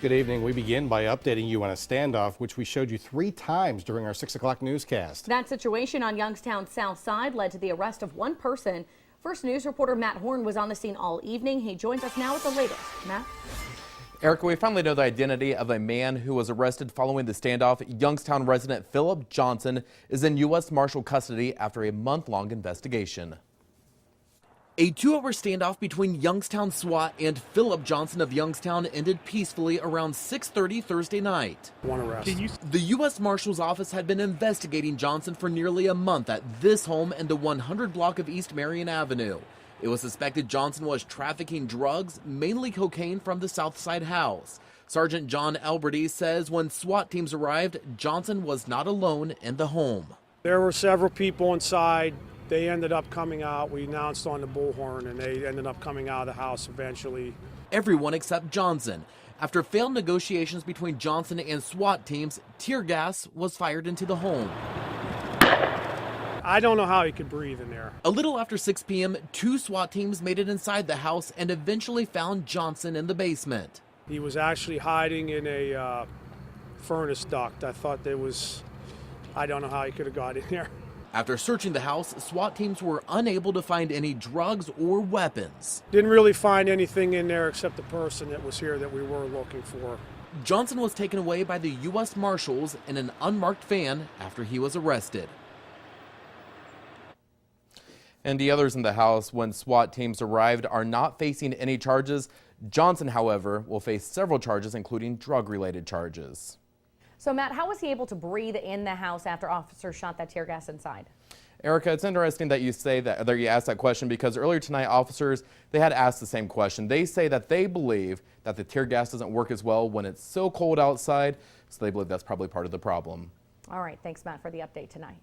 Good evening. We begin by updating you on a standoff, which we showed you 3 times during our 6 o'clock newscast. That situation on Youngstown's south side led to the arrest of one person. First News reporter Matt Horn was on the scene all evening. He joins us now with the latest. Matt? Erica, we finally know the identity of a man who was arrested following the standoff. Youngstown resident Philip Johnson is in U.S. Marshal custody after a month-long investigation. A 2-hour standoff between Youngstown SWAT and Philip Johnson of Youngstown ended peacefully around 6:30 Thursday night. One arrest. The U.S. Marshal's office had been investigating Johnson for nearly a month at this home in the 100 block of East Marion Avenue. It was suspected Johnson was trafficking drugs, mainly cocaine, from the Southside house. Sergeant John Alberti says when SWAT teams arrived, Johnson was not alone in the home. There were several people inside. They ended up coming out. We announced on the bullhorn, and they ended up coming out of the house eventually. Everyone except Johnson. After failed negotiations between Johnson and SWAT teams, tear gas was fired into the home. I don't know how he could breathe in there. A little after 6 p.m., 2 SWAT teams made it inside the house and eventually found Johnson in the basement. He was actually hiding in a furnace duct. I don't know how he could have got in there. After searching the house, SWAT teams were unable to find any drugs or weapons. Didn't really find anything in there except the person that was here that we were looking for. Johnson was taken away by the U.S. Marshals in an unmarked van after he was arrested. And the others in the house, when SWAT teams arrived, are not facing any charges. Johnson, however, will face several charges, including drug-related charges. So, Matt, how was he able to breathe in the house after officers shot that tear gas inside? Erica, it's interesting that you say that, you asked that question, because earlier tonight, officers, they had asked the same question. They say that they believe that the tear gas doesn't work as well when it's so cold outside, so they believe that's probably part of the problem. All right, thanks, Matt, for the update tonight.